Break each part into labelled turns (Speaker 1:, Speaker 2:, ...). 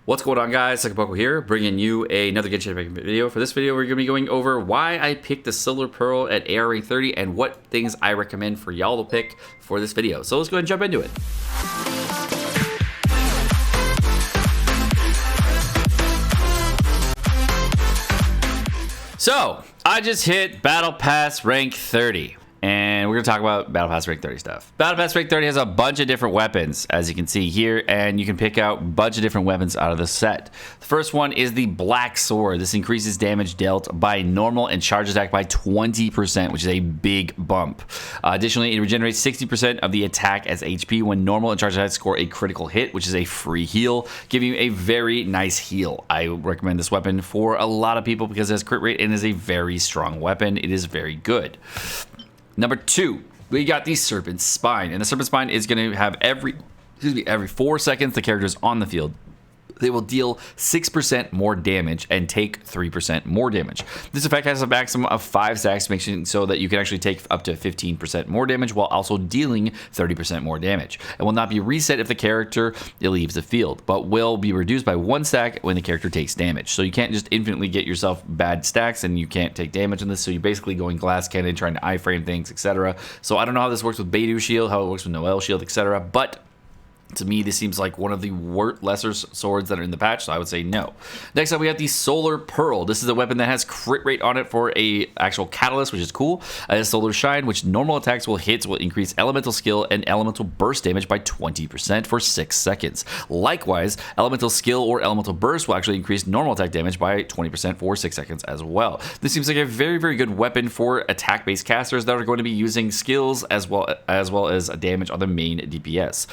Speaker 1: What's going on, guys? Sekapoko here, bringing you another Genshin video. For this video, we're going to be going over why I picked the Solar Pearl at AR rank 30 and what things I recommend for y'all to pick for this video. So let's go ahead and jump into it. So, I just hit Battle Pass rank 30. And we're going to talk about Battle Pass rank 30 stuff. Battle Pass rank 30 has a bunch of different weapons, as you can see here, and you can pick out a bunch of different weapons out of the set. The first one is the Black Sword. This increases damage dealt by normal and charge attack by 20%, which is a big bump. Additionally, it regenerates 60% of the attack as HP when normal and charge attack score a critical hit, which is a free heal, giving you a very nice heal. I recommend this weapon for a lot of people because it has crit rate and is a very strong weapon. It is very good. Number 2, we got the Serpent Spine, and the Serpent Spine is going to have every 4 seconds the character is on the field, they will deal 6% more damage and take 3% more damage. This effect has a maximum of 5 stacks, making so that you can actually take up to 15% more damage while also dealing 30% more damage. It will not be reset if the character leaves the field, but will be reduced by 1 stack when the character takes damage. So you can't just infinitely get yourself bad stacks and you can't take damage in this, so you're basically going glass cannon, trying to iframe things, etc. So I don't know how this works with Beidou Shield, how it works with Noelle Shield, etc., but to me, this seems like one of the lesser swords that are in the patch, so I would say no. Next up, we have the Solar Pearl. This is a weapon that has crit rate on it for a actual catalyst, which is cool. It has Solar Shine, which normal attacks will increase elemental skill and elemental burst damage by 20% for 6 seconds. Likewise, elemental skill or elemental burst will actually increase normal attack damage by 20% for 6 seconds as well. This seems like a very, very good weapon for attack-based casters that are going to be using skills as well as damage on the main DPS.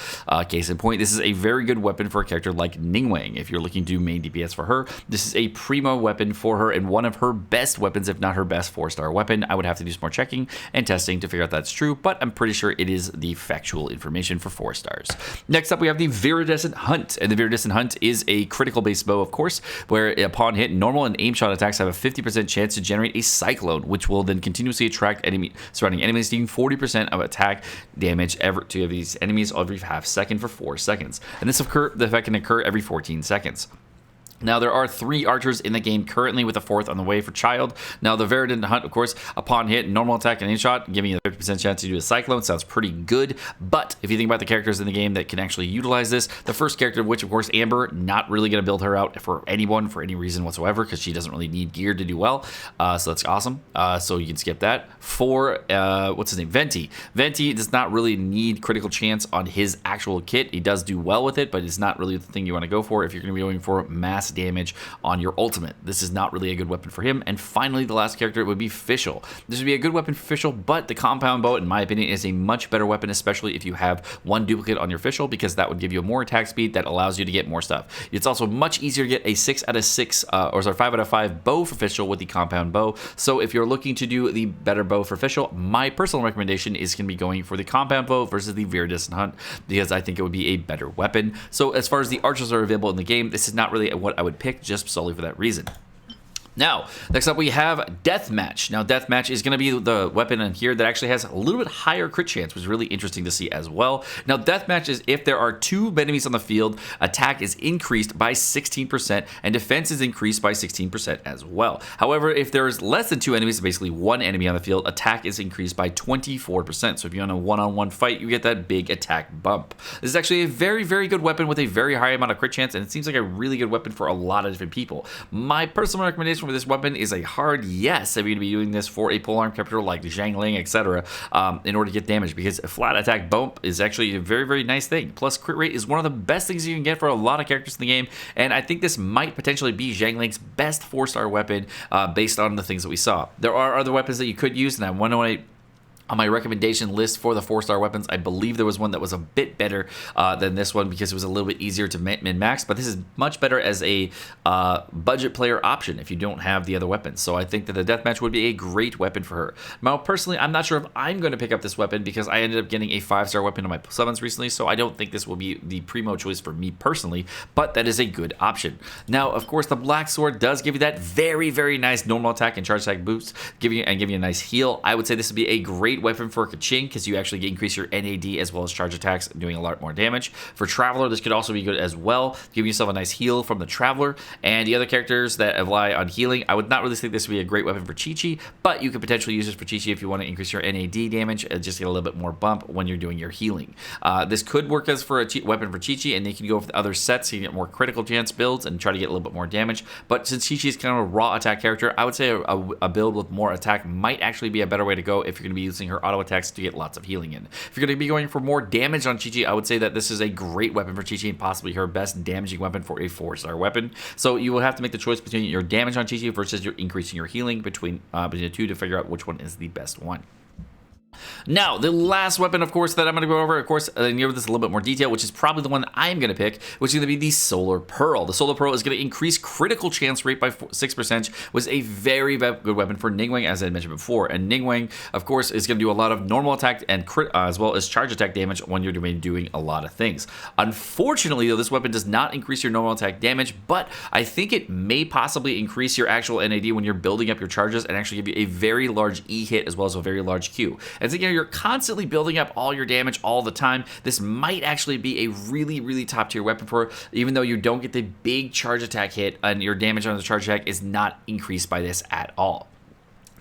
Speaker 1: Case in point, this is a very good weapon for a character like Ningguang. If you're looking to do main DPS for her, this is a primo weapon for her and one of her best weapons, if not her best 4-star weapon. I would have to do some more checking and testing to figure out that's true, but I'm pretty sure it is the factual information for 4 stars. Next up, we have the Viridescent Hunt, and the Viridescent Hunt is a critical based bow, of course, where upon hit, normal and aim shot attacks have a 50% chance to generate a cyclone, which will then continuously attract surrounding enemies, dealing 40% of attack damage to these enemies every half second for 4 seconds, and the effect can occur every 14 seconds. Now, there are 3 archers in the game currently, with a 4th on the way for Child. Now, the Viridescent Hunt, of course, upon hit, normal attack and aim shot, giving you a 50% chance to do a cyclone. Sounds pretty good, but if you think about the characters in the game that can actually utilize this, the first character of which, of course, Amber, not really going to build her out for anyone for any reason whatsoever, because she doesn't really need gear to do well, so that's awesome. So you can skip that. For, what's his name? Venti. Venti does not really need critical chance on his actual kit. He does do well with it, but it's not really the thing you want to go for if you're going to be going for mass damage on your ultimate. This is not really a good weapon for him. And finally, the last character would be Fischl. This would be a good weapon for Fischl, but the compound bow, in my opinion, is a much better weapon, especially if you have 1 duplicate on your Fischl, because that would give you a more attack speed that allows you to get more stuff. It's also much easier to get a 6 out of 6, 5 out of 5 bow for Fischl with the compound bow. So if you're looking to do the better bow for Fischl, my personal recommendation is going to be going for the compound bow versus the Viridescent Hunt, because I think it would be a better weapon. So as far as the archers are available in the game, this is not really what I would pick, just solely for that reason. Now, next up we have Deathmatch. Now, Deathmatch is going to be the weapon in here that actually has a little bit higher crit chance, which is really interesting to see as well. Now, Deathmatch is if there are 2 enemies on the field, attack is increased by 16% and defense is increased by 16% as well. However, if there's less than 2 enemies, basically 1 enemy on the field, attack is increased by 24%. So if you're on a one-on-one fight, you get that big attack bump. This is actually a very, very good weapon with a very high amount of crit chance, and it seems like a really good weapon for a lot of different people. My personal recommendation for this weapon is a hard yes if you're going to be doing this for a polearm character like Zhangling, etc., in order to get damage, because a flat attack bump is actually a very, very nice thing. Plus, crit rate is one of the best things you can get for a lot of characters in the game, and I think this might potentially be Zhangling's best 4-star weapon based on the things that we saw. There are other weapons that you could use, and I want to on my recommendation list for the 4-star weapons, I believe there was one that was a bit better than this one because it was a little bit easier to min-max, but this is much better as a budget player option if you don't have the other weapons. So I think that the Deathmatch would be a great weapon for her. Now, personally, I'm not sure if I'm going to pick up this weapon because I ended up getting a 5-star weapon on my summons recently, so I don't think this will be the primo choice for me personally, but that is a good option. Now, of course, the Black Sword does give you that very, very nice normal attack and charge attack boost, give you a nice heal. I would say this would be a great great weapon for Kaching because you actually increase your NAD as well as charge attacks, doing a lot more damage. For Traveler, this could also be good as well. Give yourself a nice heal from the Traveler. And the other characters that rely on healing, I would not really think this would be a great weapon for Chi-Chi, but you could potentially use this for Chi-Chi if you want to increase your NAD damage and just get a little bit more bump when you're doing your healing. This could work as for a weapon for Chi-Chi, and they can go with other sets so you get more critical chance builds and try to get a little bit more damage. But since Chi-Chi is kind of a raw attack character, I would say a build with more attack might actually be a better way to go if you're going to be using her auto attacks to get lots of healing in. If you're going to be going for more damage on Chi-Chi, I would say that this is a great weapon for Chi-Chi and possibly her best damaging weapon for a 4-star weapon. So you will have to make the choice between your damage on Chi-Chi versus your increasing your healing between the two to figure out which one is the best one. Now, the last weapon, of course, that I'm going to go over, of course, and give this a little bit more detail, which is probably the one that I'm going to pick, which is going to be the Solar Pearl. The Solar Pearl is going to increase critical chance rate by 6%, was a very good weapon for Ningguang, as I mentioned before. And Ningguang, of course, is going to do a lot of normal attack and crit, as well as charge attack damage when you're doing a lot of things. Unfortunately, though, this weapon does not increase your normal attack damage, but I think it may possibly increase your actual NAD when you're building up your charges and actually give you a very large E hit as well as a very large Q. And so, you're constantly building up all your damage all the time. This might actually be a really top tier weapon for her, even though you don't get the big charge attack hit and your damage on the charge attack is not increased by this at all.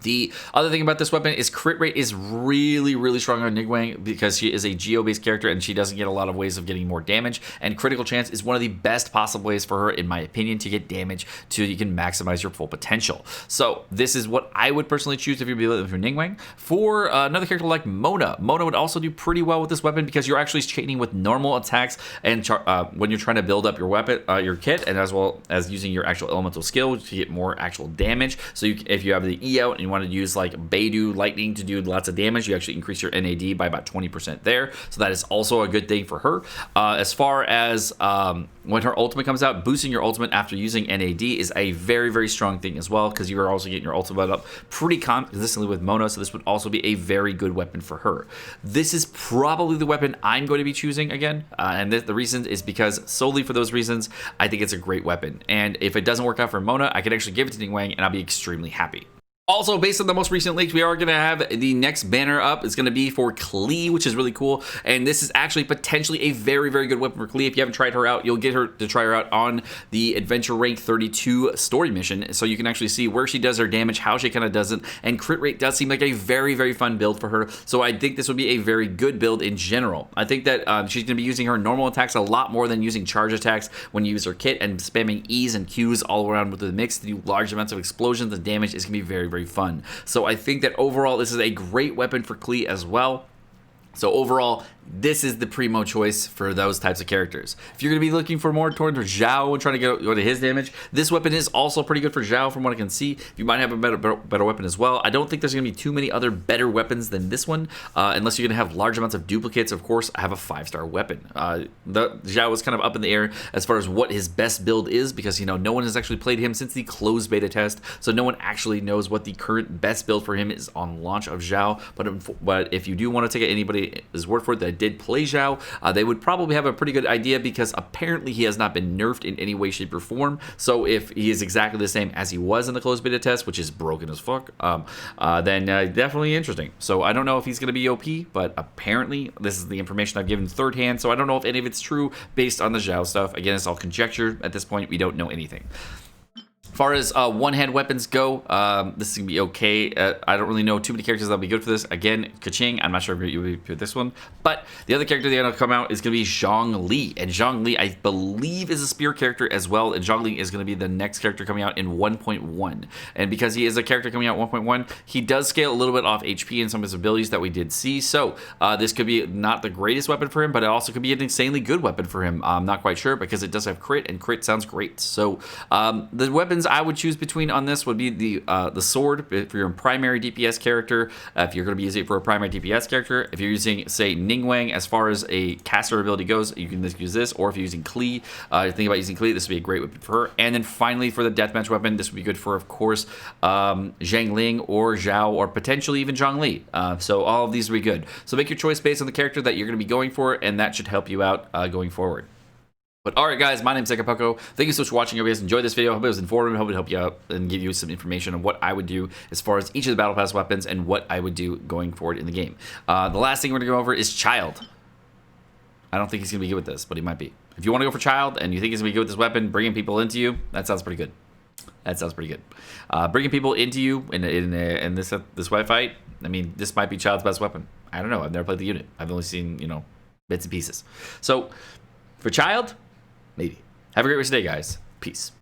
Speaker 1: The other thing about this weapon is crit rate is really strong on Ningguang because she is a Geo-based character and she doesn't get a lot of ways of getting more damage, and critical chance is one of the best possible ways for her, in my opinion, to get damage so you can maximize your full potential. So this is what I would personally choose if you're building for Ningguang. For another character like Mona would also do pretty well with this weapon because you're actually chaining with normal attacks and when you're trying to build up your weapon, your kit, and as well as using your actual elemental skill to get more actual damage. So if you have the E out and you want to use like Beidou Lightning to do lots of damage, you actually increase your NAD by about 20% there. So that is also a good thing for her. As far as when her ultimate comes out, boosting your ultimate after using NAD is a very strong thing as well, because you are also getting your ultimate up pretty consistently with Mona, so this would also be a very good weapon for her. This is probably the weapon I'm going to be choosing again, and the reason is because solely for those reasons, I think it's a great weapon. And if it doesn't work out for Mona, I can actually give it to Ningguang and I'll be extremely happy. Also, based on the most recent leaks, we are going to have the next banner up. It's going to be for Klee, which is really cool. And this is actually potentially a very good weapon for Klee. If you haven't tried her out, you'll get her to try her out on the Adventure Rank 32 story mission. So you can actually see where she does her damage, how she kind of does it. And crit rate does seem like a very fun build for her. So I think this would be a very good build in general. I think that she's going to be using her normal attacks a lot more than using charge attacks when you use her kit, and spamming E's and Q's all around with the mix to do large amounts of explosions and damage is going to be very fun. So I think that overall this is a great weapon for Klee as well. So overall, this is the primo choice for those types of characters. If you're going to be looking for more towards Zhao and trying to go to his damage, this weapon is also pretty good for Zhao from what I can see. You might have a better weapon as well. I don't think there's going to be too many other better weapons than this one, unless you're going to have large amounts of duplicates. Of course, I have a 5-star weapon. The Zhao is kind of up in the air as far as what his best build is, because no one has actually played him since the closed beta test, so no one actually knows what the current best build for him is on launch of Zhao. But if you do want to take anybody's word for it that did play Zhao, they would probably have a pretty good idea, because apparently he has not been nerfed in any way, shape, or form. So if he is exactly the same as he was in the closed beta test, which is broken as fuck, then definitely interesting. So I don't know if he's going to be OP, but apparently this is the information I've given third hand, so I don't know if any of it's true based on the Zhao stuff. Again, it's all conjecture at this point. We don't know anything. As far as one-hand weapons go, this is going to be okay. I don't really know too many characters that'll be good for this. Again, Kaching, I'm not sure if you would pick this one. But the other character that's going to come out is going to be Zhongli. And Zhongli, I believe, is a spear character as well. And Zhongli is going to be the next character coming out in 1.1. And because he is a character coming out 1.1, he does scale a little bit off HP and some of his abilities that we did see. So this could be not the greatest weapon for him, but it also could be an insanely good weapon for him. I'm not quite sure, because it does have crit, and crit sounds great. So the weapons I would choose between on this would be the sword for your primary DPS character, if you're going to be using it for a primary DPS character. If you're using, say, Ningguang, as far as a caster ability goes, you can use this. Or if you're using Klee, think about using Klee, this would be a great weapon for her. And then finally, for the deathmatch weapon, this would be good for, of course, Zhang Ling or Zhao, or potentially even Zhongli. So all of these would be good. So make your choice based on the character that you're going to be going for, and that should help you out going forward. But all right, guys, my name's Sekapoko. Thank you so much for watching. If you guys enjoyed this video, I hope it was informative. I hope it helped you out and give you some information on what I would do as far as each of the Battle Pass weapons and what I would do going forward in the game. The last thing we're going to go over is Child. I don't think he's going to be good with this, but he might be. If you want to go for Child and you think he's going to be good with this weapon, bringing people into you, that sounds pretty good. That sounds pretty good. Bringing people into you in this web fight, I mean, this might be Child's best weapon. I don't know. I've never played the unit. I've only seen, bits and pieces. So, for Child, maybe. Have a great rest of the day, guys. Peace.